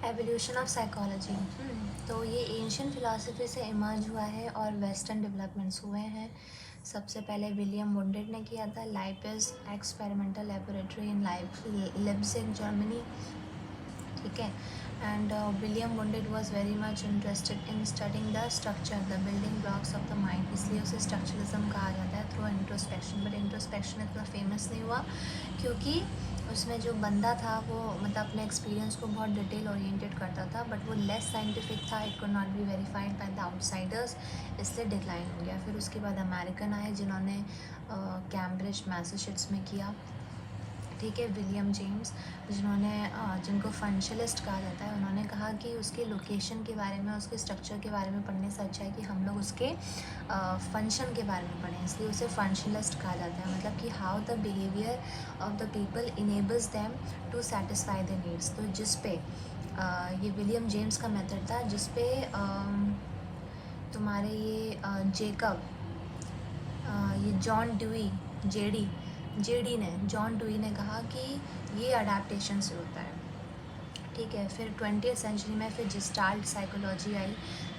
Evolution of psychology, तो ये ancient philosophy से इमर्ज हुआ है और वेस्टर्न डेवलपमेंट्स हुए हैं। सबसे पहले विलियम वुंडेट ने किया था, Leipzig experimental laboratory in Leipzig Germany, ठीक है। And William Wundt was very much interested in studying the structure, the building blocks of the mind, इसलिए उसे स्ट्रक्चरलिज्म कहा जाता है थ्रू इंट्रोस्पेक्शन। बट इंट्रोस्पेक्शन इतना फेमस नहीं हुआ क्योंकि उसमें जो बंदा था वो मतलब अपने एक्सपीरियंस को बहुत डिटेल ओरिएंटेड करता था, बट वो लेस साइंटिफिक था, it could not be verified by the outsiders, इसलिए डिक्लाइन हो गया। फिर उसके बाद अमेरिकन आए जिन्होंने कैम्ब्रिज मैसाचुसेट्स में किया, ठीक है, विलियम जेम्स, जिनको फंक्शनलिस्ट कहा जाता है, उन्होंने कहा कि उसके लोकेशन के बारे में, उसके स्ट्रक्चर के बारे में पढ़ने से अच्छा है कि हम लोग उसके फंक्शन के बारे में पढ़ें, इसलिए उसे फंक्शनलिस्ट कहा जाता है। मतलब कि how the behaviour of the people enables them to satisfy the needs. तो जिस पे ये विलियम जेम्स का मेथड था, जिस पे तुम्हारे ये जेकब, ये जॉन ड्यूई, जॉन ड्यूई ने कहा कि ये अडेप्टेशन से होता है, ठीक है। फिर 20वीं सेंचुरी में फिर जिस्टाल्ट साइकोलॉजी आई।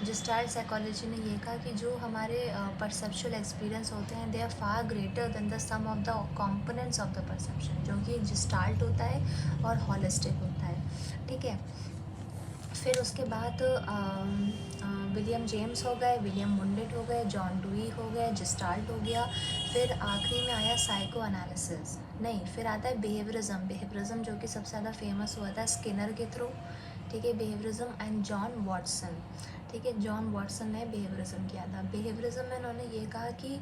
जिस्टाल्ट साइकोलॉजी ने ये कहा कि जो हमारे परसेप्चुअल एक्सपीरियंस होते हैं, they are far greater than the sum of the components of the perception, जो कि जिस्टाल्ट होता है और हॉलिस्टिक होता है, ठीक है। फिर उसके बाद विलियम जेम्स हो गए, विलियम वुंडेट हो गए, जॉन डुई हो गए, जिस्टाल्ट हो गया। फिर आखिरी में आया साइको एनालिसिस, नहीं, फिर आता है बिहेवियरिज्म जो कि सबसे ज़्यादा फेमस हुआ था स्किनर के थ्रू, ठीक है, बिहेवियरिज्म एंड जॉन वॉटसन, ठीक है। जॉन वॉटसन ने बिहेवियरिज्म किया था। बिहेवियरिज्म में उन्होंने ये कहा कि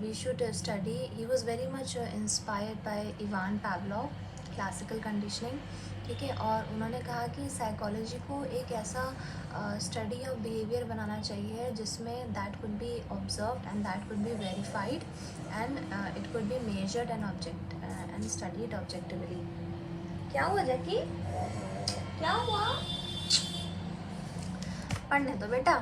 we should study, he was very much inspired by Ivan Pavlov, classical conditioning, ठीक है। और उन्होंने कहा कि साइकोलॉजी को एक ऐसा स्टडी ऑफ बिहेवियर बनाना चाहिए जिसमें that could be observed and that could be verified and it could be measured and studied objectively. क्या हुआ जैकी, क्या हुआ? पढ़ने दो बेटा।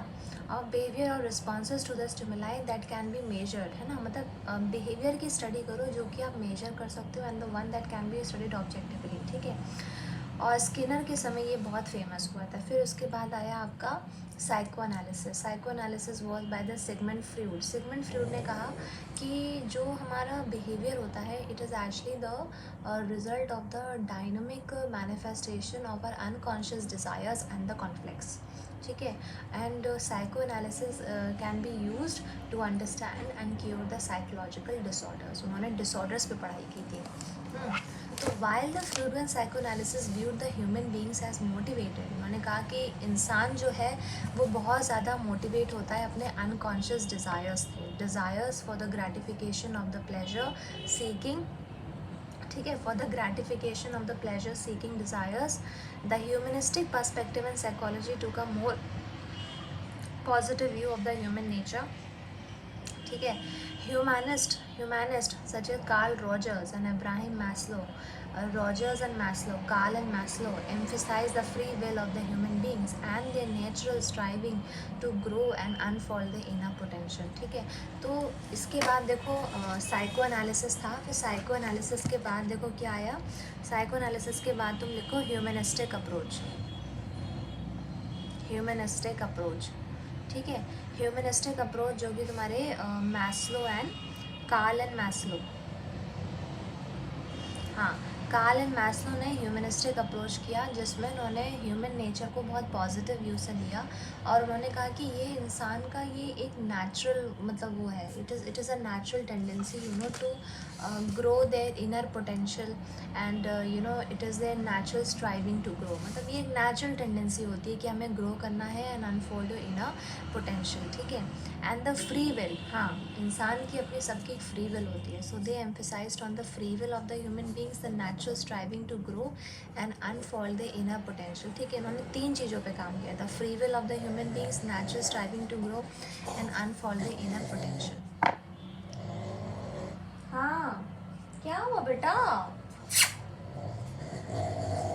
और बिहेवियर और responses to the stimuli that can be measured, है ना, मतलब बिहेवियर की स्टडी करो जो कि आप मेजर कर सकते हो, and the one that can be studied objectively, ठीक है। और स्किनर के समय ये बहुत फेमस हुआ था। फिर उसके बाद आया आपका psycho analysis was by the Sigmund Freud ने कहा कि जो हमारा बिहेवियर होता है, it is actually the result of the dynamic manifestation of our unconscious desires and the conflicts, ठीक है। And psycho analysis can be use to understand and cure the psychological disorders, उन्होंने डिसऑर्डर्स पे पढ़ाई की थी। तो while the Freudian psycho analysis viewed the human beings as motivated, उन्होंने कहा कि इंसान जो है वो बहुत ज़्यादा मोटिवेट होता है अपने unconscious desires for the gratification of the pleasure seeking, ठीक है, for the gratification of the pleasure seeking desires. The humanistic perspective in psychology took a more positive view of the human nature, ठीक है। Humanist such as Carl Rogers and Abraham Maslow, Carl and Maslow emphasize the free will of the human beings and their natural striving to grow and unfold the inner potential, ठीक है। तो इसके बाद देखो psycho analysis था, फिर psycho analysis के बाद देखो क्या आया, साइको एनालिसिस के बाद तुम लिखो ह्यूमनिस्टिक अप्रोच, ठीक है। ह्यूमनिस्टिक अप्रोच जो कि तुम्हारे कार्ल एंड मैस्लो, हाँ, कार्ल एंड मैस्लो ने ह्यूमनिस्टिक अप्रोच किया जिसमें उन्होंने ह्यूमन नेचर को बहुत पॉजिटिव व्यू से लिया, और उन्होंने कहा कि ये इंसान का ये एक नेचुरल मतलब वो है, it is a natural tendency to grow their inner potential and it is their natural striving to grow, मतलब ये एक नेचुरल टेंडेंसी होती है कि हमें ग्रो करना है and unfold your inner potential, ठीक है। एंड द फ्री विल, हाँ, इंसान की अपनी सबकी फ्री विल होती है, so they emphasised on the free will of the human beings, the natural striving to grow and unfold the inner potential, ठीक है। इन्होंने 3 चीज़ों पे काम किया था, free will of the human beings, natural striving to grow and unfold the inner potential. हाँ, क्या हुआ बेटा?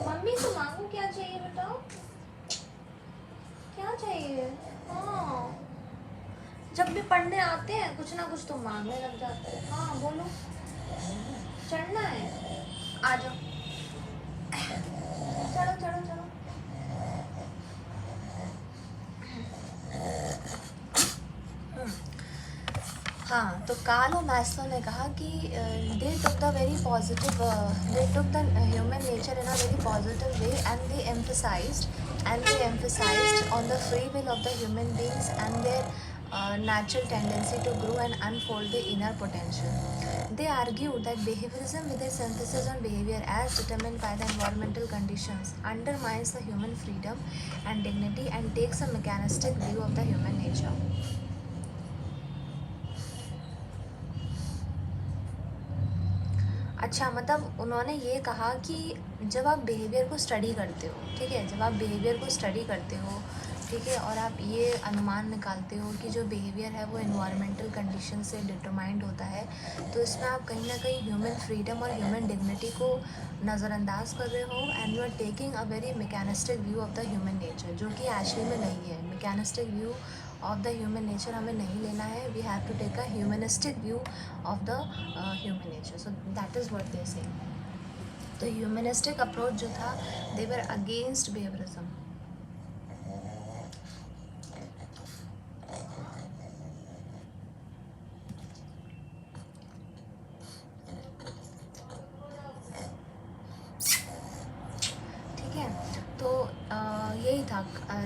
मम्मी से मांगू क्या चाहिए बेटा, क्या चाहिए? हाँ, जब भी पढ़ने आते हैं कुछ ना कुछ तो मांगने लग जाते हैं। हाँ बोलो, चढ़ना है, आ जाओ, चलो चलो चलो। हाँ, तो कार्ल और मैस्लो ने कहा कि they took the very positive they took the human nature in a very positive way and they emphasised on the free will of the human beings and their natural tendency to grow and unfold the inner potential. They argued that behaviorism, with its emphasis on behavior as determined by the environmental conditions, undermines the human freedom and dignity and takes a mechanistic view of the human nature. अच्छा, मतलब उन्होंने ये कहा कि जब आप behaviour को study करते हो, ठीक है, जब आप बिहेवियर को स्टडी करते हो, ठीक है, और आप ये अनुमान निकालते हो कि जो बिहेवियर है वो इन्वायरमेंटल कंडीशन से डिटरमाइंड होता है, तो इसमें आप कहीं ना कहीं ह्यूमन फ्रीडम और ह्यूमन डिग्निटी को नज़रअंदाज कर रहे हो and you are taking a very mechanistic view of the human nature, जो कि एक्चुअली में नहीं है। Mechanistic view of the human nature हमें नहीं लेना है, we have to take a humanistic view of the human nature, so that is what they say. तो ह्यूमनिस्टिक अप्रोच जो था, दे वर अगेंस्ट बिहेवियरिज्म। ठीक है, तो यही था।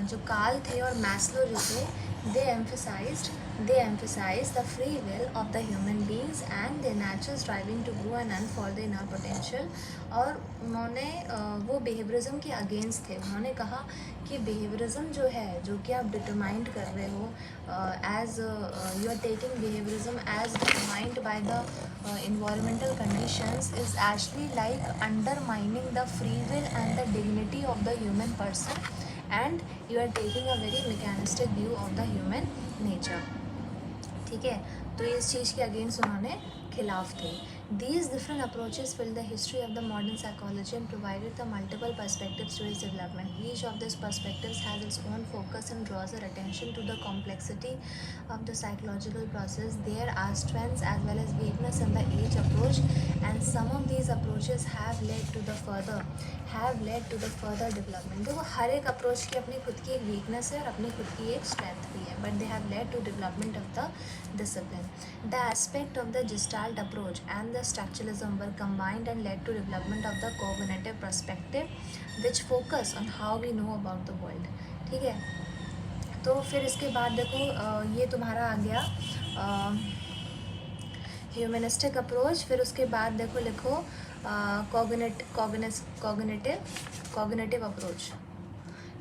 जो कार्ल थे और मैस्लो जो थे, they emphasized the free will of the human beings and their natural striving to grow and unfold their inner potential। और उन्होंने वो बिहेवियरिज्म के अगेंस्ट थे। उन्होंने कहा कि बिहेवियरिज्म जो है, जो कि आप डिटरमाइंड कर रहे हो as you are taking behaviourism as determined by the environmental conditions, is actually like undermining the free will and the dignity of the human person, and you are taking a very mechanistic view of the human nature। ठीक है, तो इस चीज़ के against उन्होंने खिलाफ थे। These different approaches fill the history of the modern psychology and provided the multiple perspectives to its development. Each of these perspectives has its own focus and draws our attention to the complexity of the psychological process. There are strengths as well as weakness in the each approach, and some of these approaches have led to the further development। देखो, हर एक approach की अपनी खुद की एक weakness है और अपनी खुद की एक स्ट्रेंथ भी है, but they have led to development of the discipline। The aspect of the Gestalt approach and the structuralism were combined and led to development of the cognitive perspective, which focus on how we know about the world। ठीक है, तो फिर इसके बाद देखो ये तुम्हारा आ गया ह्यूमनिस्टिक अप्रोच। फिर उसके बाद देखो लिखो कॉग्निटिव अप्रोच।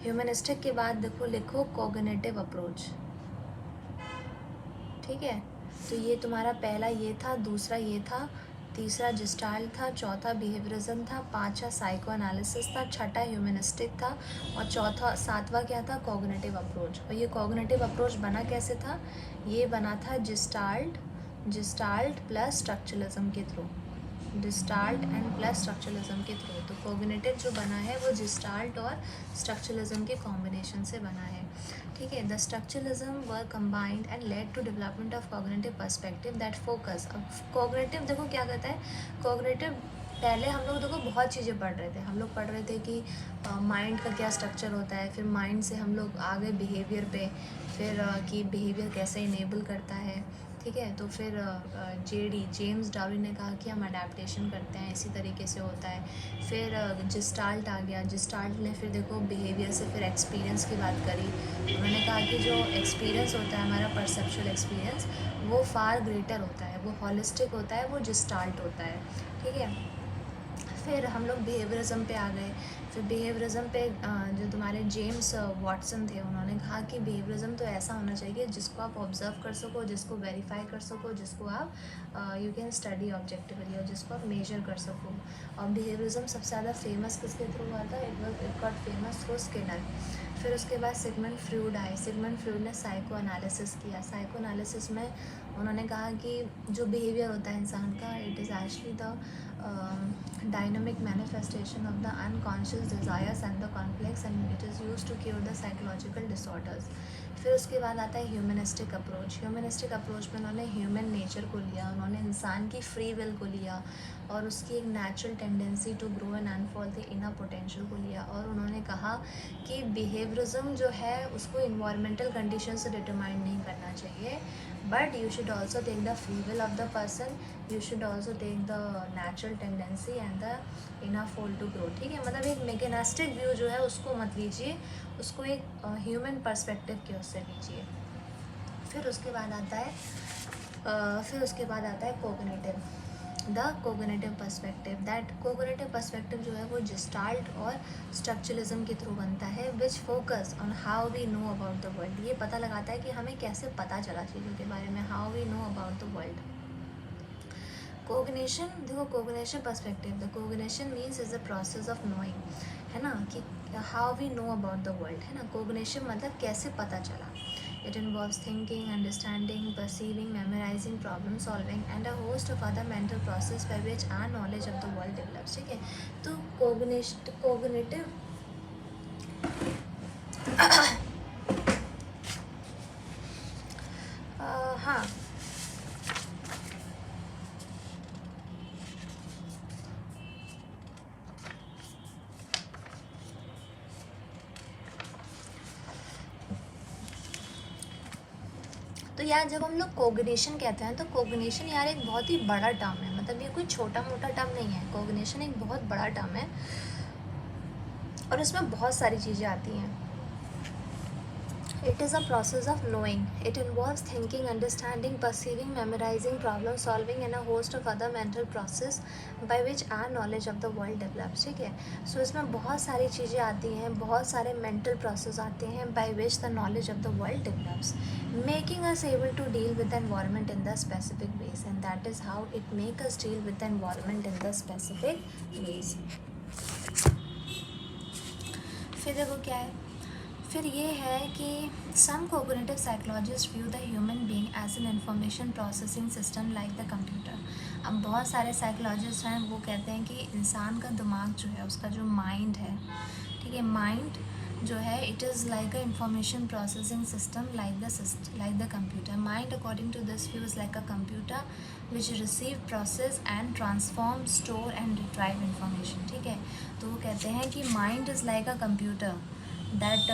ह्यूमनिस्टिक के बाद देखो लिखो कॉग्निटिव अप्रोच। ठीक है, तो ये तुम्हारा पहला ये था, दूसरा ये था, तीसरा जिस्टाल्ट था, चौथा बिहेवियरिज्म था, पांचवा साइको एनालिसिस था, छठा ह्यूमनिस्टिक था, और चौथा सातवां क्या था, कॉग्निटिव अप्रोच। और ये कॉग्निटिव अप्रोच बना कैसे था, ये बना था जिस्टाल्ट प्लस स्ट्रक्चरलिज्म के थ्रू, जिस्टाल्ट एंड प्लस स्ट्रक्चरलिज्म के थ्रू। तो कॉग्निटिव जो बना है वो जिस्टाल्ट और स्ट्रक्चरलिज्म के कॉम्बिनेशन से बना है। ठीक है, the structuralism were combined and led to development of cognitive perspective that focus. अब कॉग्निटिव देखो क्या कहता है, कॉग्निटिव पहले हम लोग देखो बहुत चीज़ें पढ़ रहे थे। हम लोग पढ़ रहे थे कि माइंड का क्या स्ट्रक्चर होता है, फिर माइंड से हम लोग आ गए बिहेवियर पे, फिर कि बिहेवियर कैसे इनेबल करता है। ठीक है, तो फिर जेम्स डार्विन ने कहा कि हम अडेप्टेशन करते हैं, इसी तरीके से होता है। फिर जिस्टाल्ट आ गया, जिस्टाल्ट ने फिर देखो बिहेवियर से फिर एक्सपीरियंस की बात करी। उन्होंने कहा कि जो एक्सपीरियंस होता है हमारा परसेप्चुअल एक्सपीरियंस, वो फार ग्रेटर होता है, वो हॉलिस्टिक होता है, वो जिस्टाल्ट होता है। ठीक है, फिर हम लोग बिहेवियरिज्म पे आ गए। फिर बिहेवियरिज्म पे जो तुम्हारे जेम्स वाटसन थे, उन्होंने कहा कि बिहेवियरिज्म तो ऐसा होना चाहिए जिसको आप ऑब्जर्व कर सको, जिसको वेरीफाई कर सको, जिसको आप यू कैन स्टडी ऑब्जेक्टिवली, और जिसको आप मेजर कर सको। और बिहेवियरिज्म सबसे ज़्यादा फेमस किसके थ्रू हुआ था, it got famous through Skinner. फिर उसके बाद सिगमंड फ्रूड आए। सिगमंड फ्रूड ने साइको एनालिसिस किया। साइको एनालिसिस में उन्होंने कहा कि जो बिहेवियर होता है इंसान का, it is actually the dynamic manifestation of the unconscious desires and the conflicts, and it is used to cure the psychological disorders. फिर उसके बाद आता है ह्यूमनिस्टिक अप्रोच. ह्यूमनिस्टिक अप्रोच में उन्होंने ह्यूमन नेचर को लिया, उन्होंने इंसान की फ्री विल को लिया और उसकी एक natural tendency to grow and unfold the inner potential को लिया, और उन्होंने कहा कि बिहेवियरिज्म जो है उसको इन्वायरमेंटल कंडीशन से डिटरमाइन नहीं करना चाहिए, but you should also take the free will of the person, you should also take the natural tendency and the inner pull to grow. ठीक है, मतलब एक मैकेनिस्टिक व्यू जो है उसको मत लीजिए, उसको एक ह्यूमन पर्सपेक्टिव के उससे लीजिए. फिर उसके बाद आता है cognitive, the cognitive perspective. That cognitive perspective जो है वो जिस्टाल्ट और स्ट्रक्चरलिज्म के थ्रू बनता है, which focus on how we know about the world. ये पता लगाता है कि हमें कैसे पता चला चीज़ों के बारे में, how we know about the world. Cognition, देखो cognition perspective, the cognition means is the process of knowing, है ना, कि how we know about the world, है ना. कोग्निशन मतलब कैसे पता चला. It involves thinking, understanding, perceiving, memorizing, problem solving and a host of other mental process by which our knowledge of the world develops. ठीक है, तो cognitive हाँ, तो यार जब हम लोग कोग्निशन कहते हैं तो कोग्निशन यार एक बहुत ही बड़ा टर्म है, मतलब ये कोई छोटा मोटा टर्म नहीं है. कोग्निशन एक बहुत बड़ा टर्म है और इसमें बहुत सारी चीज़ें आती हैं. It is a process of knowing. It involves thinking, understanding, perceiving, memorizing, problem solving and a host of other mental process by which our knowledge of the world develops. ठीक है, सो इसमें बहुत सारी चीज़ें आती हैं, बहुत सारे mental process आते हैं by which the knowledge of the world develops, making us able to deal with the environment in the specific ways, and that is how it make us deal with the environment in the specific ways. फिर देखो क्या है, फिर ये है कि some cognitive psychologist view the human being as an information processing system like the computer. अब बहुत सारे साइकोलॉजिस्ट हैं वो कहते हैं कि इंसान का दिमाग जो है, उसका जो माइंड है, ठीक है, माइंड जो है it is like a information processing system like the computer. Mind according to this view is like a computer which receive, process and transform, store and retrieve information. ठीक है, तो वो कहते हैं कि mind is like a computer that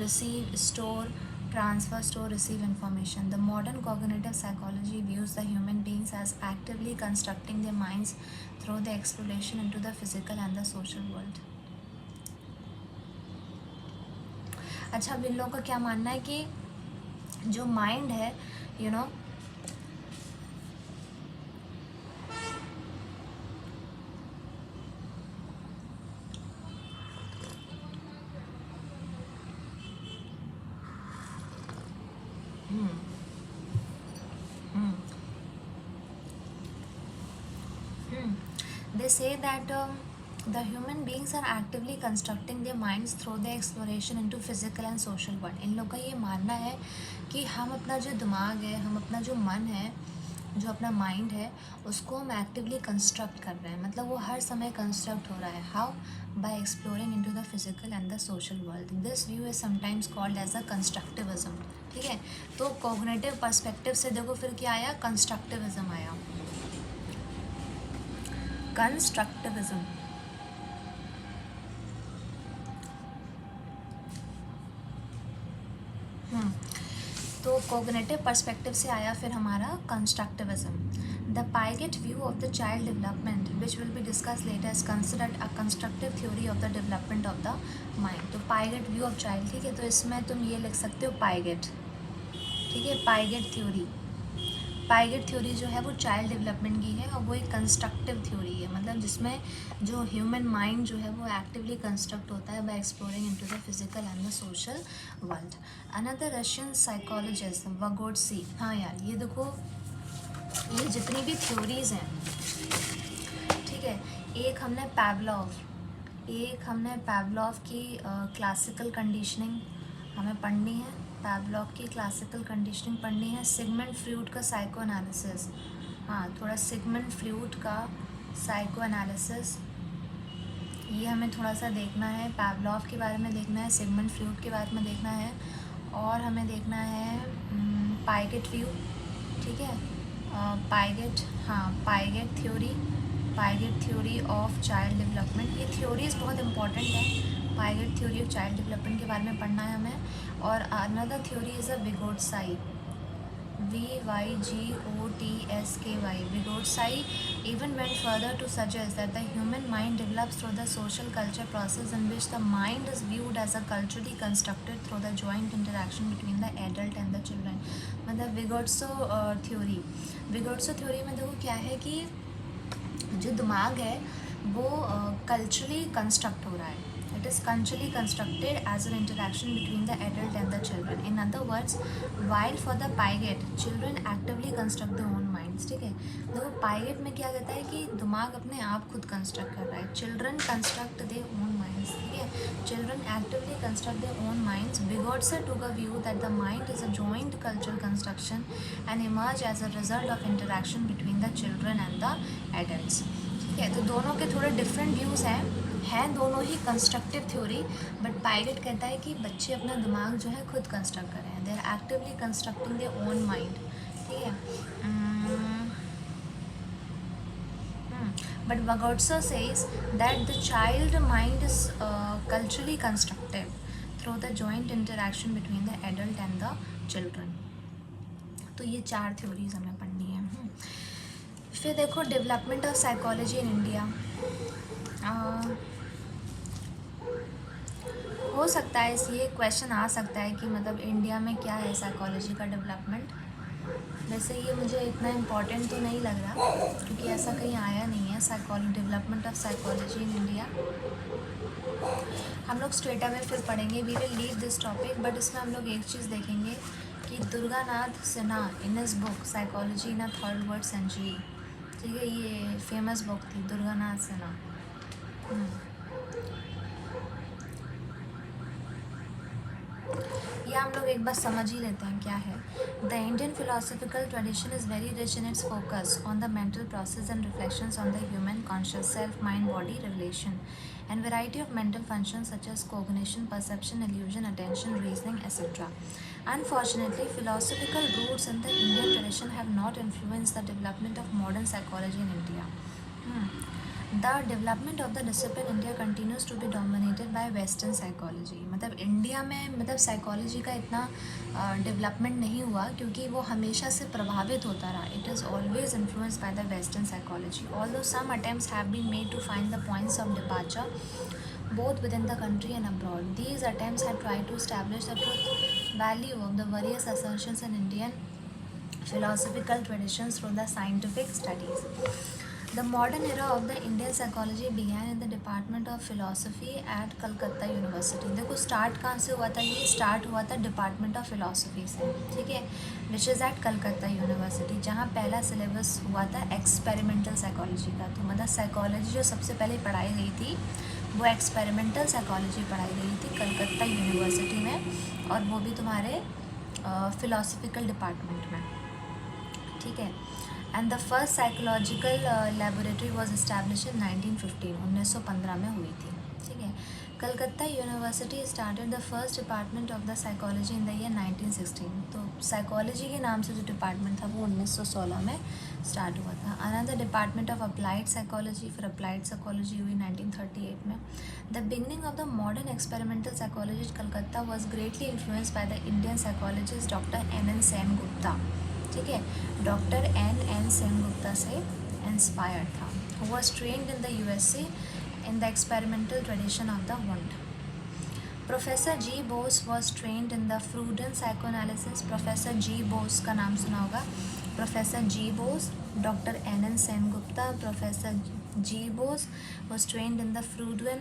receive, store, transfer, store, receive information. The modern cognitive psychology views the human beings as actively constructing their minds through the exploration into the physical and the social world. अच्छा, अब इन लोगों का क्या मानना है कि जो mind है, you know, they say that the human beings are actively constructing their minds through the exploration into physical and social world. इन लोग का ये मानना है कि हम अपना जो दिमाग है, हम अपना जो मन है, जो अपना माइंड है, उसको हम एक्टिवली कंस्ट्रक्ट कर रहे हैं, मतलब वो हर समय कंस्ट्रक्ट हो रहा है. How? By exploring into the physical and the social world. This view is sometimes called as a constructivism. ठीक है, तो कॉग्निटिव पर्सपेक्टिव से देखो फिर क्या आया, कंस्ट्रक्टिविज्म आया. कंस्ट्रक्टिविज्म, तो कॉग्निटिव पर्सपेक्टिव से आया फिर हमारा constructivism. The Piaget view of the child development which will be discuss later is considered a constructive theory of the development of the mind. तो पाइगेट व्यू ऑफ चाइल्ड, ठीक है, तो इसमें तुम ये लिख सकते हो पाइगेट. ठीक है, पाइगेट थ्योरी. पाइगेट थ्योरी जो है वो चाइल्ड डेवलपमेंट की है और वो एक कंस्ट्रक्टिव थ्योरी है, मतलब जिसमें जो ह्यूमन माइंड जो है वो एक्टिवली कंस्ट्रक्ट होता है by exploring into the physical and the social world. Another Russian psychologist Vygotsky. हाँ यार, ये देखो, ये जितनी भी थ्योरीज हैं, ठीक है, एक हमने पैवलॉव की क्लासिकल कंडीशनिंग हमें पढ़नी है, पैवलॉव की क्लासिकल कंडीशनिंग पढ़नी है. सिगमंड फ्रूड का साइको एनालिसिस, हाँ, थोड़ा सिगमंड फ्रूड का साइको एनालिसिस, ये हमें थोड़ा सा देखना है। पैवलॉव के बारे में देखना है, सिगमंड फ्रॉइड के बारे में देखना है, और हमें देखना है पाइगेट व्यू, ठीक है, पाइगेट, हाँ Piaget theory of child development. ये थ्योरीज बहुत इंपॉर्टेंट है। Piaget theory of child development के बारे में पढ़ना है हमें। और another theory is a Vygotsky, Vygotsky. Vygotsky even went further to suggest that the human mind develops through the social culture process in which the mind is viewed as a culturally constructed through the joint interaction between the adult and the children. मतलब विगोट्सो theory में देखो क्या है कि जो दिमाग है वो कल्चरली कंस्ट्रक्ट हो रहा है. It is culturally constructed as an interaction between the adult and the children. In other words, while for the Piaget, children actively construct their own minds. ठीक है, देखो Piaget में क्या कहता है कि दिमाग अपने आप खुद कंस्ट्रक्ट कर रहा है. Children construct their own minds. ठीक है, children actively construct their own minds. Vygotsky took a view that the mind is a joint cultural construction and emerge as a result of interaction between the children and the adults. ठीक है, तो दोनों के थोड़े different views हैं दोनों ही constructive theory, but Piaget कहता है कि बच्चे अपना दिमाग जो है खुद कंस्ट्रक्ट कर रहे हैं. They are actively constructing their own mind. ठीक है, but Vygotsky says that the child mind is culturally constructed through the joint interaction between the adult and the children. तो ये 4 थ्योरीज हमें पढ़नी है. फिर देखो development of psychology in India. हो सकता है ये क्वेश्चन आ सकता है कि मतलब इंडिया में क्या है साइकोलॉजी का डेवलपमेंट. वैसे ये मुझे इतना इम्पोर्टेंट तो नहीं लग रहा क्योंकि ऐसा कहीं आया नहीं है development of psychology in India. हम लोग स्ट्रेट अवे फिर पढ़ेंगे. We will leave this topic, but इसमें हम लोग एक चीज़ देखेंगे कि Durganath Sinha in his book psychology in a third world century. ठीक है, ये फेमस बुक थी दुर्गानाथ सिन्हा. या हम लोग एक बार समझ ही लेते हैं क्या है. The Indian philosophical tradition is very rich in its focus on the mental process and reflections on the human conscious self mind body relation and variety of mental functions such as cognition, perception, illusion, attention, reasoning, etc. Unfortunately, philosophical roots in the Indian tradition have not influenced the development of modern psychology in India. The development of the discipline in India continues to be dominated by Western psychology. मतलब India में मतलब psychology का इतना development नहीं हुआ क्योंकि वो हमेशा से प्रभावित होता रहा. It is always influenced by the western psychology. Although some attempts have been made to find the points of departure both within the country and abroad. These attempts had tried to establish the truth value of the various assertions in Indian philosophical traditions through the scientific studies. The modern era of the Indian psychology began in the Department of Philosophy at Calcutta University. देखो start कहाँ से हुआ था. ये start हुआ था department of philosophy से. ठीक है, which is at Calcutta university, जहाँ पहला सिलेबस हुआ था एक्सपेरिमेंटल साइकोलॉजी का. तो मतलब साइकोलॉजी जो सबसे पहले पढ़ाई गई थी वो एक्सपेरिमेंटल साइकोलॉजी पढ़ाई गई थी कलकत्ता यूनिवर्सिटी में, और वो भी तुम्हारे फिलोसफिकल डिपार्टमेंट में. ठीक है, and the first psychological laboratory was establish in 1915 में हुई थी. ठीक है, Calcutta university started the first department of the psychology in the year 1916. तो साइकोलॉजी के नाम से जो डिपार्टमेंट था वो 1916 में स्टार्ट हुआ था. Another department of applied psychology, फिर अप्लाइड साइकोलॉजी हुई 1938 में. The beginning of the modern experimental psychology Calcutta was greatly influenced by the Indian psychologist doctor N.N. Sengupta. ठीक है, डॉक्टर N.N. सेनगुप्ता से इंस्पायर्ड था. Who was trained in the USA in the experimental tradition of the Wundt. Professor G. Bose was trained in the Freudian psychoanalysis. Professor G. Bose का नाम सुना होगा. Professor G. Bose, Dr. N.N. Sengupta, Professor G. Bose was trained in the Freudian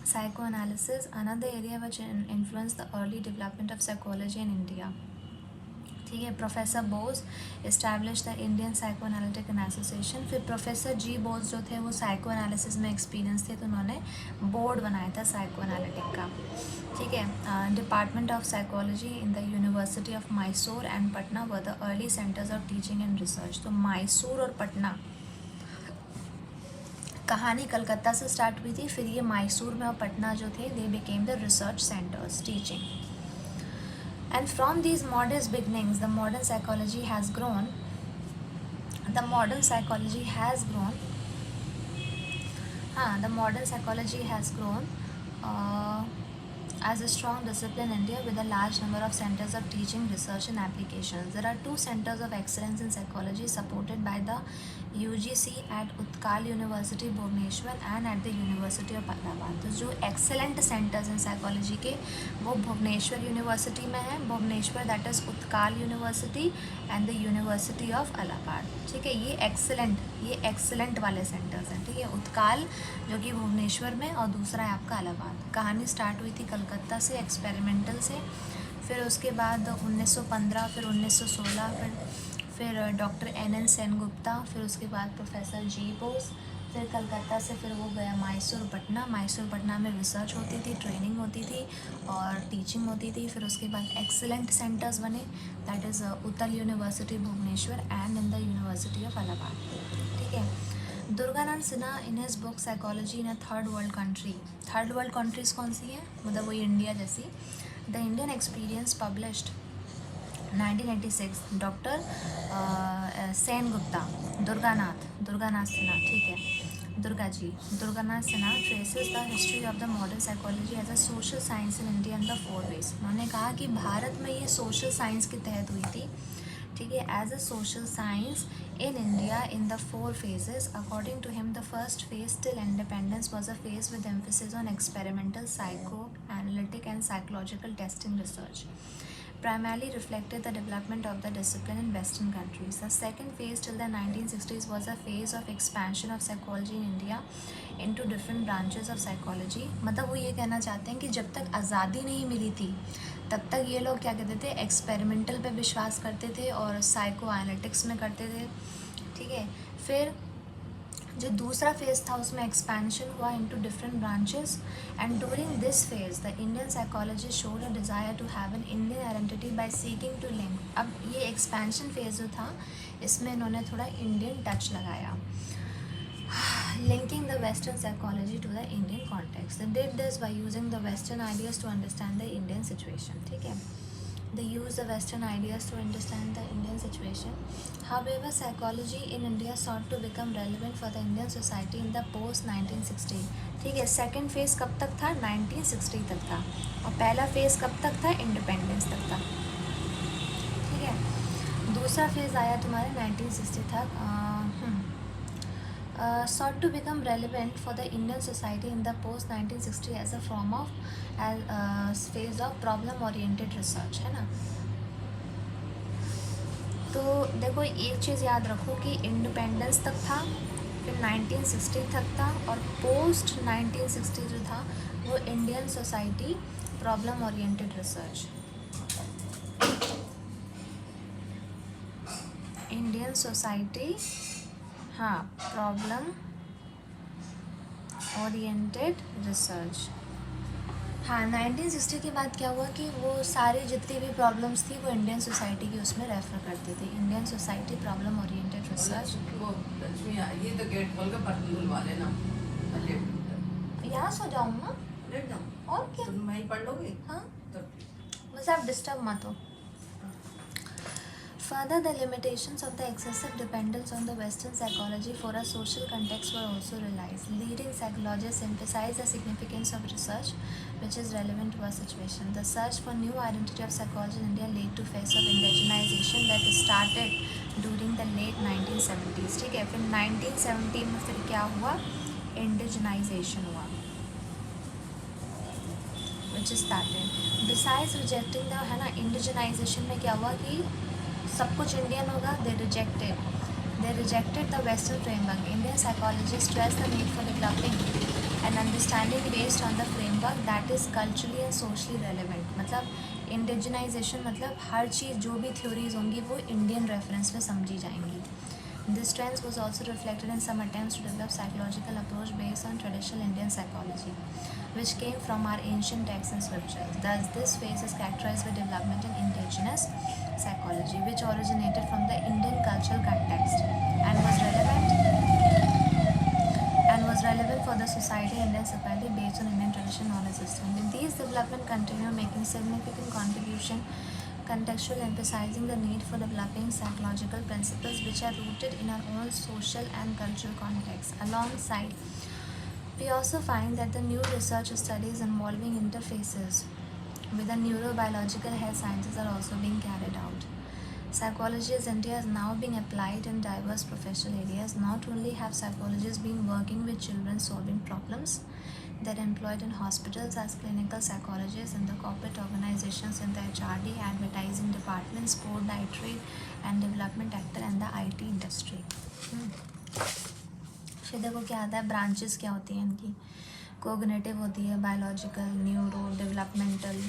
psychoanalysis, another area which influenced the early development of psychology in India. ठीक है, professor Bose establish the Indian psycho analytic association. फिर professor जी बोस जो थे वो psycho analysis में experience थे, तो उन्होंने बोर्ड बनाया था साइको एनालिटिक का. ठीक है, department of psychology in the university of Mysore and Patna were the early centres of teaching and research. तो मैसूर और पटना कहानी कलकत्ता से स्टार्ट हुई थी, फिर ये मैसूर में और पटना जो थे they became the research centres teaching. And from these modest beginnings, the modern psychology has grown. The modern psychology has grown. The modern psychology has grown as a strong discipline in India with a large number of centers of teaching, research and applications. There are 2 centers of excellence in psychology supported by the UGC at Utkal University, Bhubaneswar and at the University of Allahabad. तो जो excellent centers in psychology के वो Bhubaneswar university में है, Bhubaneswar that is Utkal university and the university of Allahabad. ठीक है, ये excellent वाले सेंटर्स हैं. ठीक है, उत्काल जो कि भुवनेश्वर में और दूसरा है आपका इलाहाबाद. कहानी स्टार्ट हुई थी कलकत्ता से एक्सपेरिमेंटल से, फिर उसके बाद 1915, फिर 1916, फिर डॉक्टर एन सेनगुप्ता, फिर उसके बाद प्रोफेसर जी बोस, फिर कलकत्ता से फिर वो गया मैसूर पटना में रिसर्च होती थी, ट्रेनिंग होती थी और टीचिंग होती थी. फिर उसके बाद एक्सेलेंट सेंटर्स बने that is Utkal university Bhubaneswar and in the university of Allahabad. ठीक है, Durganand Sinha in his book psychology in a third world country. Third world countries कौन सी हैं, मतलब वही इंडिया जैसी. The Indian experience published 1986, doctor Sengupta, Durganath Sinha. ठीक है, Durganath Sinha traces the history of the modern psychology as a social science in India in the 4 ways. उन्होंने कहा कि भारत में ये सोशल साइंस के तहत हुई थी. ठीक है, as a social science in India in the 4 phases. According to him, the first phase till independence was a phase with emphasis on experimental, psychoanalytic and psychological testing research. Primarily reflected the development of the discipline in Western countries. The second phase till the 1960s was a phase of expansion of psychology in India into different branches of psychology. मतलब वो ये कहना चाहते हैं कि जब तक आज़ादी नहीं मिली थी तब तक ये लोग क्या कहते थे, एक्सपेरिमेंटल पे विश्वास करते थे और साइको एनालिटिक्स में करते थे. ठीक है, फिर जो दूसरा फेज़ था उसमें एक्सपेंशन हुआ into different branches and during this phase the Indian psychologist showed a desire to have an Indian identity by seeking to link. अब ये एक्सपेंशन फेज जो था इसमें इन्होंने थोड़ा इंडियन टच लगाया, linking the Western psychology to the Indian context. They did this by using the Western ideas to understand the Indian situation. ठीक है, they use the Western ideas to understand the Indian situation. However, psychology in India sought to become relevant for the Indian society in the post 1960. ठीक है, second phase कब तक था, 1960 तक था, और पहला फेज़ कब तक था, इंडिपेंडेंस तक था. ठीक है, दूसरा फेज़ आया तुम्हारे 1960 तक. Sought to become relevant for the Indian society in the post 1960 as a form of phase of problem oriented research. है ना, तो देखो एक चीज़ याद रखो कि इंडिपेंडेंस तक था, फिर 1960 तक था, और पोस्ट 1960 जो था वो Indian society problem oriented research. Indian society problem oriented research. 1960 के बाद क्या हुआ कि वो सारी जितनी भी प्रॉब्लम्स थी वो इंडियन सोसाइटी की उसमें रेफर करते थे. Indian society problem oriented research. ये तो गेट खोल के बर्तन धुलवा लेना. यहाँ सो जाऊँ ना, लेट जाओ और क्या, तुम वहीं पढ़ लोगे. हाँ तो बस आप डिस्टर्ब मत हो. Further, the limitations of the excessive dependence on the Western psychology for a social context were also realized. Leading psychologists emphasize the significance of research which is relevant to our situation. The search for new identity of psychology in India led to phase of indigenization that started during the late 1970s. ठीक है, फिर 1970 में फिर क्या हुआ, indigenisation हुआ which started. Besides rejecting the, है ना, इंडिजनाइजेशन में क्या हुआ कि सब कुछ इंडियन होगा. they rejected the Western framework. Indian psychologists stress the need for developing an understanding based on the framework that is culturally and socially relevant. मतलब इंडिजनाइजेशन मतलब हर चीज़ जो भी थ्योरीज होंगी वो इंडियन रेफरेंस में समझी जाएंगी. This trend was also reflected in some attempts to develop psychological approach based on traditional Indian psychology, which came from our ancient texts and scriptures. Thus, this phase is characterized by development in indigenous psychology, which originated from the Indian cultural context and was relevant for the society, Indian society, based on Indian tradition knowledge system. With these development continue making significant contribution, contextual emphasizing the need for developing psychological principles which are rooted in our own social and cultural context. Alongside, we also find that the new research studies involving interfaces with the neurobiological health sciences are also being carried out. Psychology as India is now being applied in diverse professional areas. Not only have psychologists been working with children solving problems, they're employed in hospitals as clinical psychologists, in the corporate organizations, in the HRD, advertising departments, sport, dietary and development actor, and the IT industry. फिर देखो क्या आता है, branches क्या होती हैं इनकी. Cognitive होती है, biological, neuro, developmental,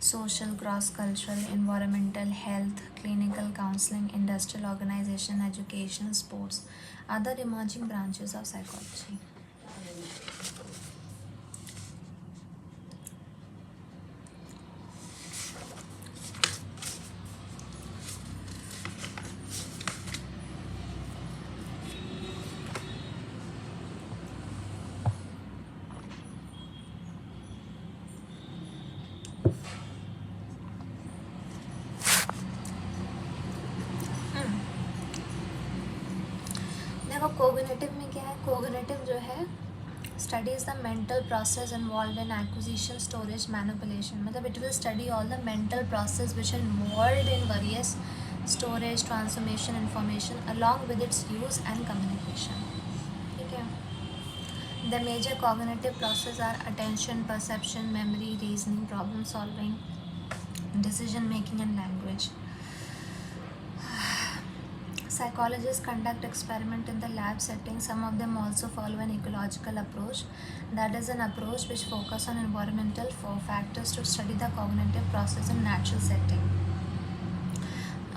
social, cross-cultural, environmental, health, clinical, counseling, industrial organization, education, sports, other emerging branches of psychology. देखो कोग्निटिव में क्या है, कोग्निटिव जो है studies the mental process involved in acquisition, storage, manipulation. मतलब it will study all the mental process which are involved in various storage, transformation, information along with its use and communication. ठीक है. The major cognitive processes are attention, perception, memory, reasoning, problem solving, decision making and language. Psychologists conduct experiment in the lab setting. Some of them also follow an ecological approach. That is an approach which focus on environmental factors to study the cognitive process in natural setting.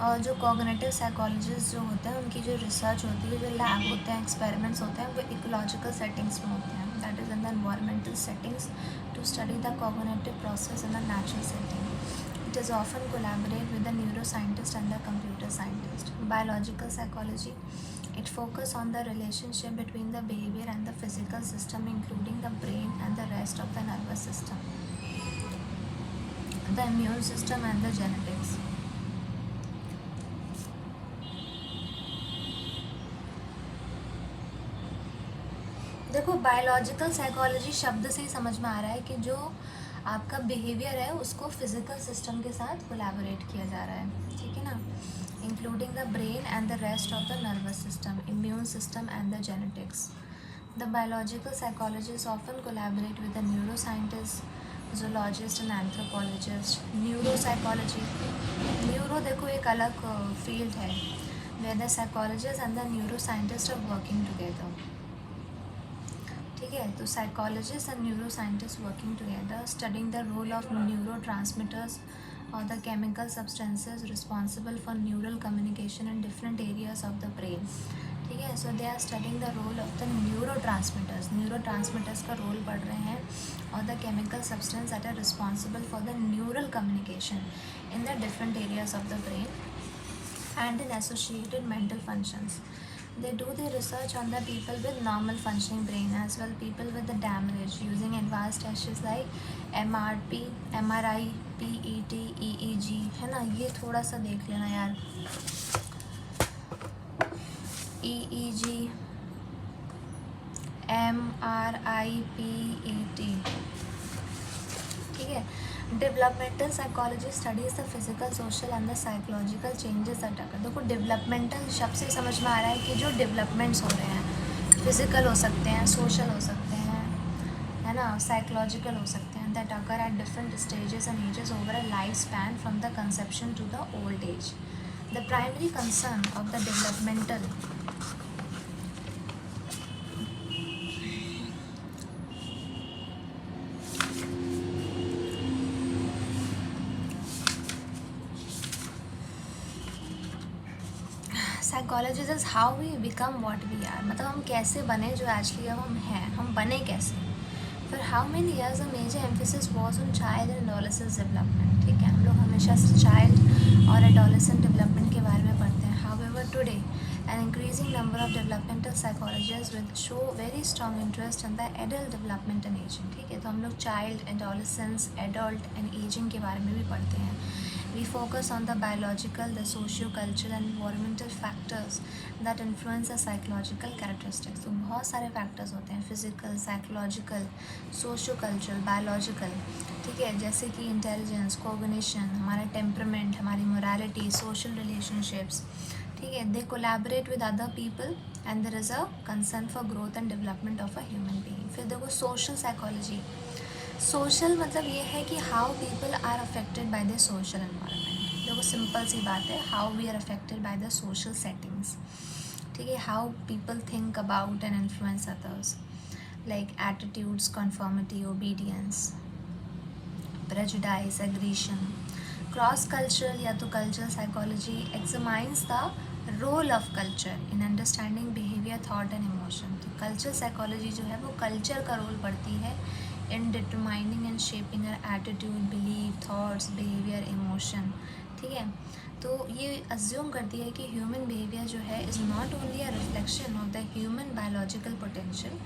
और जो cognitive psychologist जो होते हैं उनकी जो research होती है, जो लैब होते हैं, एक्सपेरिमेंट्स होते हैं, वो इकोलॉजिकल सेटिंग्स में होते हैं. That is in the environmental settings to study the cognitive process in the natural setting. It is often collaborate with the neuroscientist and the computer scientist. Biological psychology, it focus on the relationship between the behavior and the physical system, including the brain and the rest of the nervous system, the immune system and the genetics. देखो biological psychology शब्द से ही समझ में आ रहा है कि जो आपका बिहेवियर है उसको फिजिकल सिस्टम के साथ कोलैबोरेट किया जा रहा है. ठीक है ना. Including the brain and the rest of the nervous system, immune system and the genetics. The biological psychologist often collaborate with the neuro scientist, zoologist and anthropologist. Neuro psychology, neuro देखो एक अलग फील्ड है where the psychologist and the neuroscientist are working together. ठीक है. तो psychologist and neuroscientist working together studying the role of neurotransmitters और the chemical substances responsible for neural communication in different areas of the brain. ठीक है. So they are studying the role of the neurotransmitters का role पढ़ रहे हैं और the chemical substance that are responsible for the neural communication in the different areas of the brain and in associated mental functions. They do the research on the people with normal functioning brain as well people with the damage using advanced tests like MRP, MRI, PET, EEG. है ना. ये थोड़ा सा देख लेना यार. EEG, MRI, PET. ठीक है. Developmental psychology studies the physical, social and the psychological changes that occur. देखो डेवलपमेंटल शब्द से समझ में आ रहा है कि जो डेवलपमेंट्स हो रहे हैं फिजिकल हो सकते हैं, सोशल हो सकते हैं, है ना, साइकोलॉजिकल हो सकते हैं, that occur at different stages and ages over a life span from the conception to the old age. The primary concern of the developmental psychologist is how we become what we are. मतलब हम कैसे बने जो actually अब हम हैं, हम बने कैसे. फिर how many years a major emphasis was on child and adolescent development. ठीक है. हम लोग हमेशा चाइल्ड और एडोलेसेंट डेवलपमेंट के बारे में पढ़ते हैं. However today An increasing number of developmental psychologists will show very strong interest in the adult development and aging. ठीक है, तो हम लोग child, adolescence, adult and ageing के बारे में भी पढ़ते हैं. We focus on the biological, the socio-cultural and environmental factors that influence the psychological characteristics. तो बहुत सारे factors होते हैं, physical, psychological, socio-cultural, biological. ठीक है, जैसे कि intelligence, cognition, हमारा temperament, हमारी morality, social relationships. ठीक है, they collaborate with other people and there is a concern for growth and development of a human being. फिर देखो social psychology. सोशल मतलब ये है कि how people are affected by the social environment. देखो simple सी बात है, how we are affected by the social settings. ठीक है, how people think about and influence others, like attitudes, conformity, obedience, prejudice, aggression. Cross cultural या तो cultural psychology examines the role of culture in understanding behaviour, thought and emotion. तो cultural psychology जो है वो culture का role पढ़ती है in determining and shaping our attitude, belief, thoughts, behavior, emotion. ठीक है, तो ये अज्यूम करती है कि ह्यूमन बिहेवियर जो है is not only a reflection of the human biological potential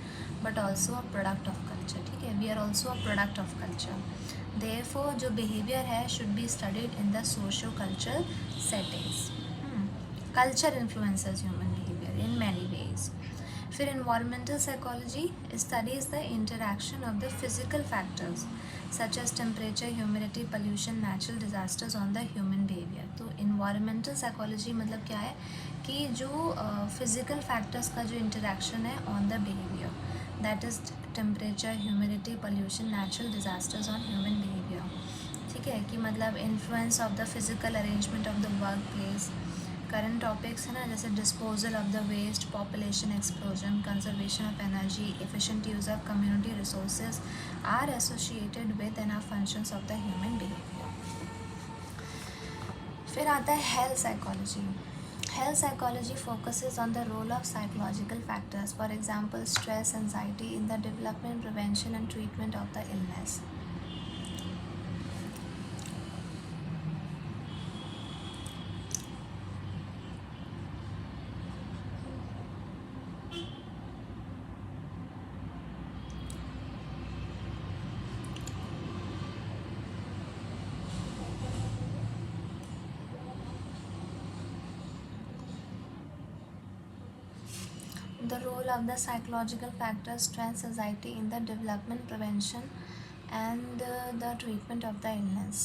but also a product of culture. ठीक है, we are also a product of culture. Therefore जो बिहेवियर है should be studied in the socio cultural settings. Culture influences human behaviour in many ways. फिर environmental psychology studies the interaction of the physical factors such as temperature, humidity, pollution, natural disasters on the human behavior. तो environmental psychology मतलब क्या है कि जो physical factors का जो interaction है on the behavior, that is temperature, humidity, pollution, natural disasters on human behavior. ठीक है, कि मतलब influence of the physical arrangement of the workplace. Current topics है ना, जैसे disposal of the waste, population explosion, conservation of energy, efficient use of community resources are associated with enough functions of the human behaviour. फिर आता है health psychology. Health psychology focuses on the role of psychological factors, for example stress, anxiety in the development, prevention and treatment of the illness. The role of the psychological factors, stress, anxiety in the development, prevention and the treatment of the illness.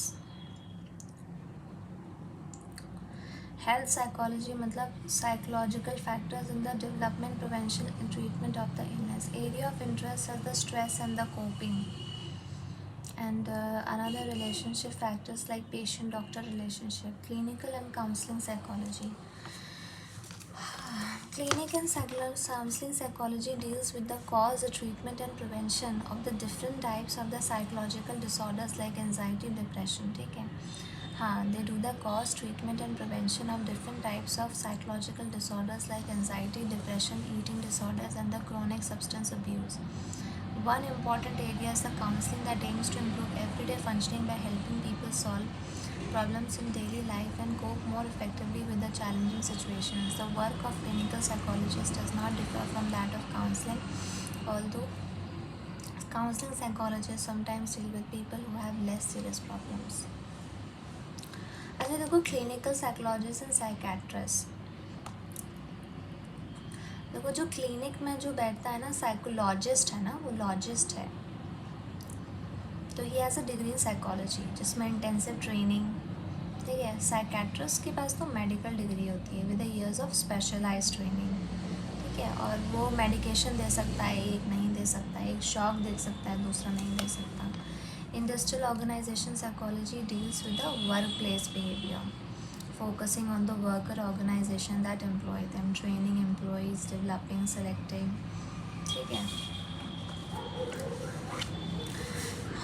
Health psychology मतलब psychological factors in the development, prevention and treatment of the illness. Area of interest is the stress and the coping. And another relationship factors like patient-doctor relationship, clinical and counseling psychology. Clinic and counseling psychology deals with the cause, the treatment and prevention of the different types of the psychological disorders like anxiety, depression. ठीक है, हाँ, they do the cause, treatment and prevention of different types of psychological disorders like anxiety, depression, eating disorders and the chronic substance abuse. One important area is the counseling that aims to improve everyday functioning by helping people solve problems in daily life and cope more effectively with the challenging situations. The work of clinical psychologists does not differ from that of counseling, although counseling psychologists sometimes deal with people who have less serious problems. अच्छा देखो, clinical psychologist and psychiatrist. देखो जो clinic में जो बैठता है ना, psychologist है ना, वो लॉजिस्ट है. तो he has a degree in psychology जिसमें इंटेंसिव ट्रेनिंग. ठीक है, साइकेट्रिस्ट के पास तो मेडिकल डिग्री होती है with the years of specialised training. ठीक है, और वो मेडिकेशन दे सकता है, एक नहीं दे सकता, एक शॉक दे सकता है, दूसरा नहीं दे सकता. Industrial organisation psychology deals with the workplace behaviour, focusing on the worker organization that employ them, training employees, developing, selecting. ठीक है,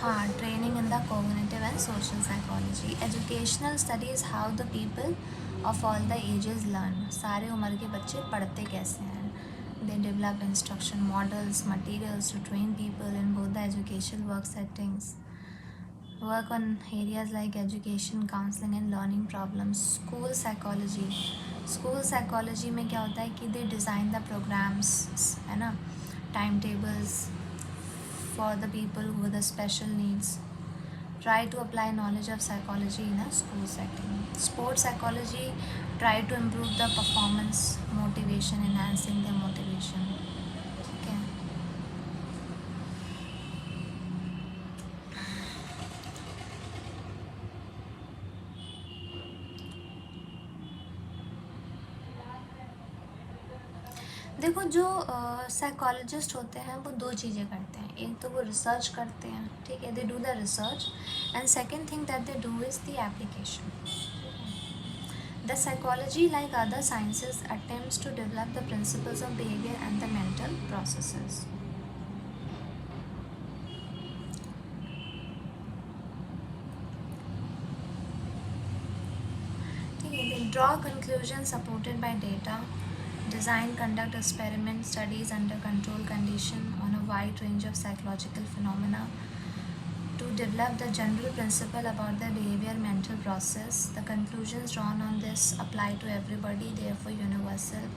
हाँ, training in the cognitive and social psychology. Educational studies how the people of all the ages learn. सारे उम्र के बच्चे पढ़ते कैसे हैं. They develop instruction models, materials to train people in both the educational work settings. Work on areas like education, counseling and learning problems. School psychology school psychology में क्या होता है कि दे डिज़ाइन द प्रोग्राम्स, है ना, time tables for the people who the special needs, try to apply knowledge of psychology in a school setting. Sports psychology try to improve the performance, motivation, enhancing their motivation. ठीक है. देखो जो psychologist होते हैं वो दो चीज़ें करते हैं. एक तो वो रिसर्च करते हैं, ठीक है, they do the research, and second thing that they do is the application. The psychology, like other sciences, attempts to develop the principles of behavior and the mental processes. ठीक है, they draw conclusions supported by data, design, conduct experiment studies under control condition on a wide range of psychological phenomena to develop the general principle about the behavior mental process. The conclusions drawn on this apply to everybody, therefore universal.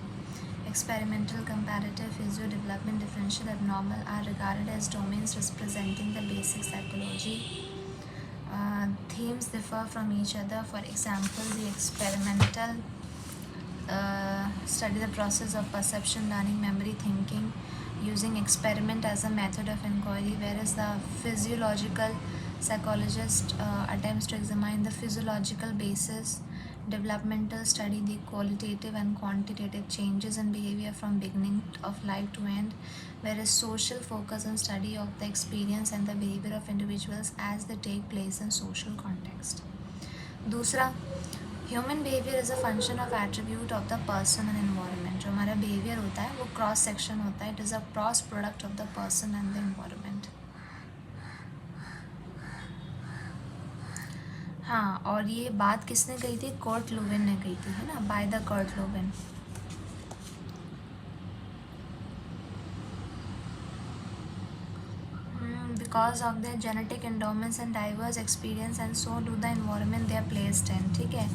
Experimental, comparative, physio development, differential, abnormal are regarded as domains representing the basic psychology. Themes differ from each other. For example, the experimental study the process of perception, learning, memory, thinking, using experiment as a method of inquiry, whereas the physiological psychologist attempts to examine the physiological basis. Developmental study the qualitative and quantitative changes in behavior from beginning of life to end, whereas social focus on study of the experience and the behavior of individuals as they take place in social context. दूसरा, human behaviour is a function of attribute of the person and environment. जो हमारा behaviour होता है वो cross section होता है. It is a cross product of the person and the environment. हाँ, और ये बात किसने कही थी? कर्ट लुविन ने कही थी, है ना, by the Kurt Lewin. Because of their genetic endowments and diverse experience and so do the environment they are placed in. ठीक है,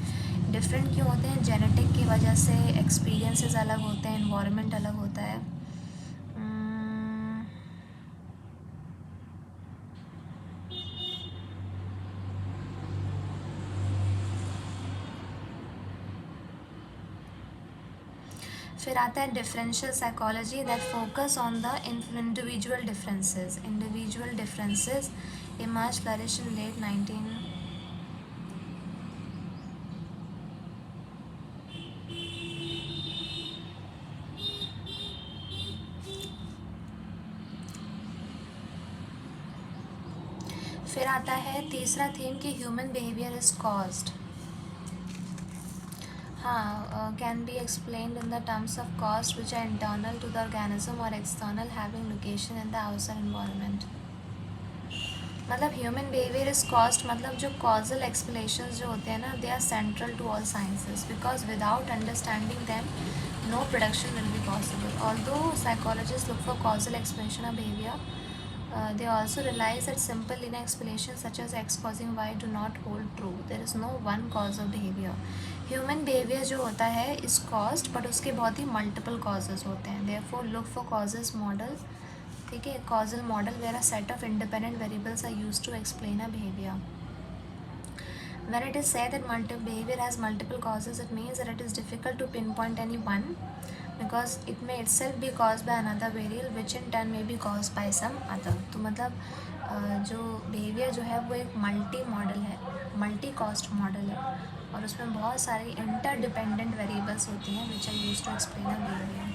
डिफरेंट क्यों होते हैं? जेनेटिक की वजह से एक्सपीरियंसेस अलग होते हैं, इन्वायरमेंट अलग होता है. फिर आता है differential psychology that focus on the individual differences emerge flourish in late 19. फिर आता है तीसरा थीम कि ह्यूमन बिहेवियर इज कॉज्ड. हाँ, can be explained in the terms of cause which are internal to the organism और external having location in the outside environment. मतलब human behaviour is caused मतलब जो कॉजल एक्सप्लेनेशंस जो होते हैं ना, they are central to all sciences because without understanding them no production will be possible. Although psychologists look for causal explanation of behavior, they also realize that simple linear explanations such as x causing y do not hold true. There is no one cause of behavior. Human behavior जो होता है is caused, but उसके बहुत ही multiple causes होते हैं. Therefore, look for causes model. ठीक है, causal model where a set of independent variables are used to explain a behavior. When it is said that behavior has multiple causes, it means that it is difficult to pinpoint any one because it may itself be caused by another variable which in turn may be caused by some other. तो मतलब जो behavior जो है वो एक multi modal है, multi cost model है और उसमें बहुत सारी इंटरडिपेंडेंट वेरिएबल्स होती हैं which are used to explain a behavior.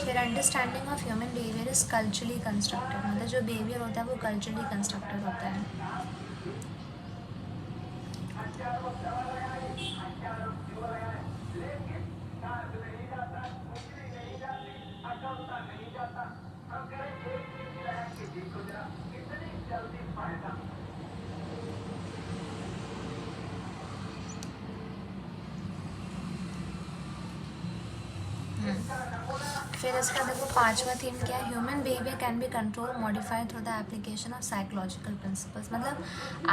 फिर understanding of human behaviour is culturally constructed. मतलब जो बिहेवियर होता है वो कल्चरली कंस्ट्रक्टेड होता है. फिर इसका देखो पांचवा थीम क्या है, human behaviour can be control modified through the application of psychological principles. मतलब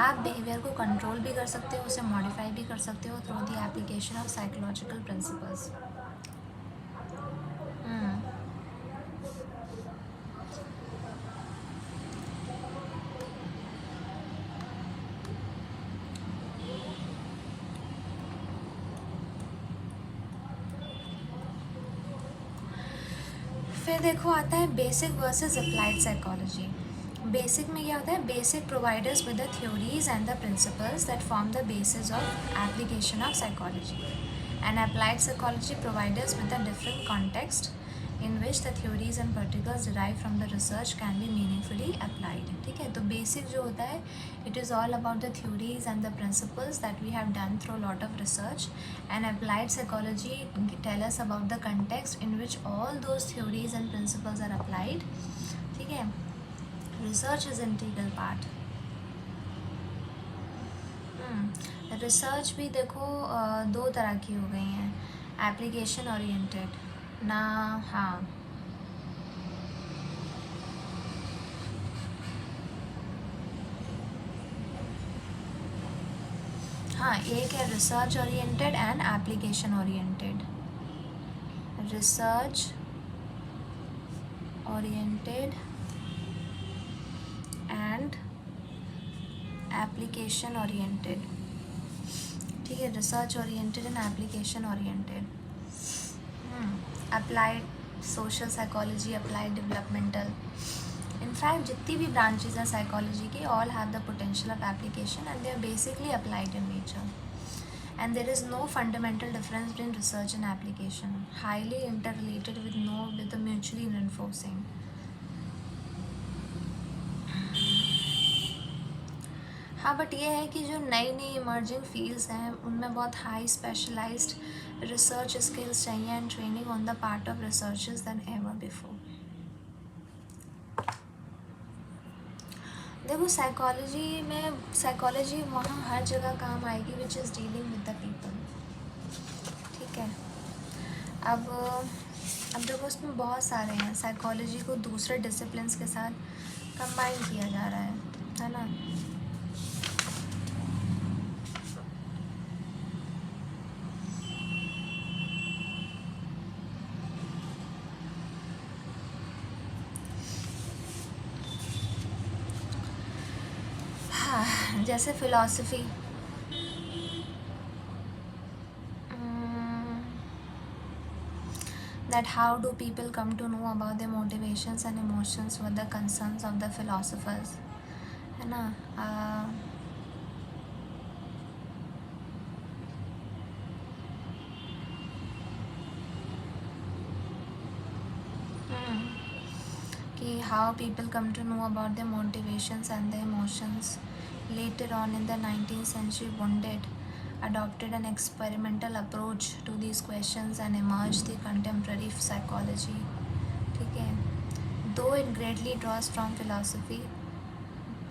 आप बिहेवियर को कंट्रोल भी कर सकते हो, उसे मॉडिफाई भी कर सकते हो through the application of psychological principles. फिर देखो आता है basic versus applied psychology. Basic में क्या होता है, basic providers with the theories and the principles that form the basis of application of psychology, and applied psychology providers with the different context in which the theories and particles derived from the research can be meaningfully applied। ठीक है, तो basic जो होता है it is all about the theories and the principles that we have done through a lot of research, and applied psychology tell us about the context in which all those theories and principles are applied। ठीक है, research is integral part। Research भी देखो दो तरह की हो गई हैं, एप्लीकेशन ओरिएंटेड ना। हाँ, हाँ एक है research oriented and application oriented. Research oriented and application oriented. ठीक है, research oriented and application oriented. Applied social psychology, applied developmental, in fact जितनी भी ब्रांचेज हैं साइकोलॉजी की, all have the potential of application and they are basically applied in nature, and there is no fundamental difference between research and application, highly inter related with the mutually reinforcing. हाँ, but ये है कि जो नई नई emerging fields हैं उनमें बहुत हाई स्पेशलाइज्ड रिसर्च स्किल्स चाहिए and training on the part of researchers then ever before. देखो साइकोलॉजी वहाँ हर जगह काम आएगी which is dealing with the people. ठीक है, अब देखो उसमें बहुत सारे हैं, साइकोलॉजी को दूसरे डिसिप्लिन्स के साथ कंबाइन किया जा रहा है ना। जैसे philosophy, that how do people come to know about their motivations and emotions were the concerns of the philosophers, है ना। कि how people come to know about their motivations and their emotions later on in the 19th century, Wundt adopted an experimental approach to these questions and emerged the contemporary psychology। ठीक है, though it greatly draws from philosophy,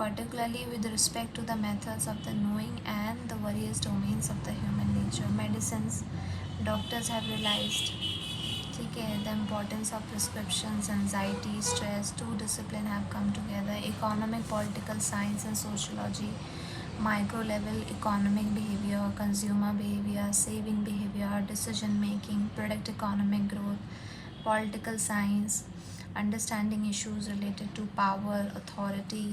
particularly with respect to the methods of the knowing and the various domains of the human nature, medicines, doctors have realized, ठीक है, the importance of prescriptions, anxiety, stress, two disciplines have come together, economic, political science and sociology, micro level economic behavior, consumer behavior, saving behavior, decision making, product economic growth, political science, understanding issues related to power, authority,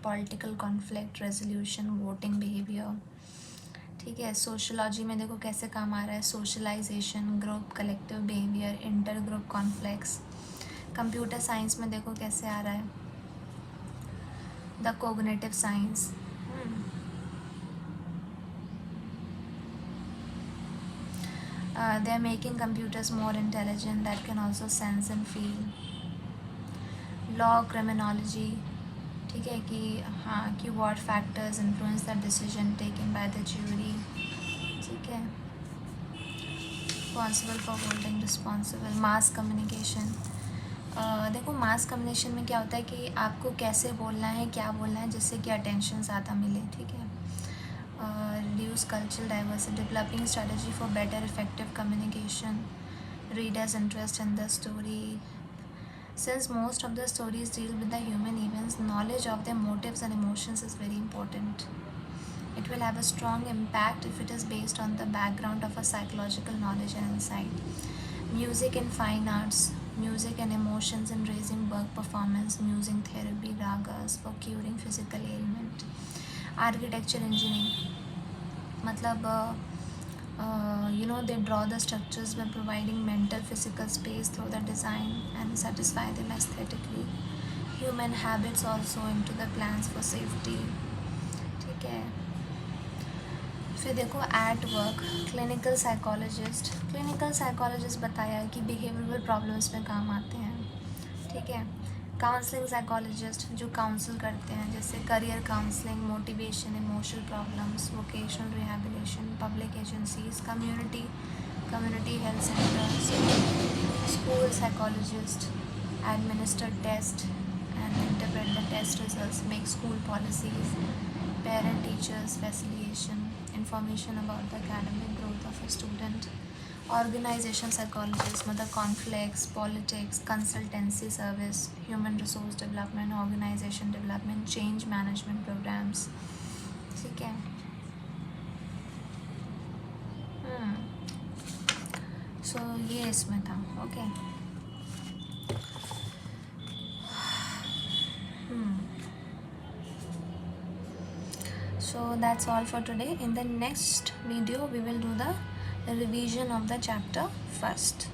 political conflict resolution, voting behavior। ठीक है, sociology में देखो कैसे काम आ रहा है, socialisation, group, collective behaviour, intergroup conflicts. Computer science में देखो कैसे आ रहा है, the cognitive science. They are making computers more intelligent that can also sense and feel. Law, criminology, ठीक है, कि हाँ कि what factors influence the decision taken by the jury. ठीक है, responsible for holding responsible. Mass communication, देखो mass communication में क्या होता है कि आपको कैसे बोलना है, क्या बोलना है जिससे कि अटेंशन ज़्यादा मिले। ठीक है, reduce cultural diversity, developing strategy for better effective communication, readers' interest in the story. Since most of the stories deal with the human events, knowledge of their motives and emotions is very important. It will have a strong impact if it is based on the background of a psychological knowledge and insight. Music and fine arts, music and emotions in raising work performance, music therapy, ragas for curing physical ailment. Architecture engineering, matlab they draw the structures by providing mental physical space through the design and satisfy them aesthetically. Human habits also into the plans for safety. ठीक है, फिर देखो at work clinical psychologist बताया है कि behavioural problems में काम आते हैं. ठीक है, काउंसलिंग साइकोलॉजिस्ट जो काउंसल करते हैं, जैसे career counselling, motivation, emotional problems, vocational rehabilitation, public agencies, community health centres. School psychologist administer test and interpret the test results, make school policies, parent teachers facilitation, information about the academic growth of a student. Organization psychologist मतलब conflicts, politics, consultancy service, human resource development, organization development, change management programs. ठीक है. So ये इसमें था. Okay. So that's all for today. In the next video we will do the revision of the chapter first.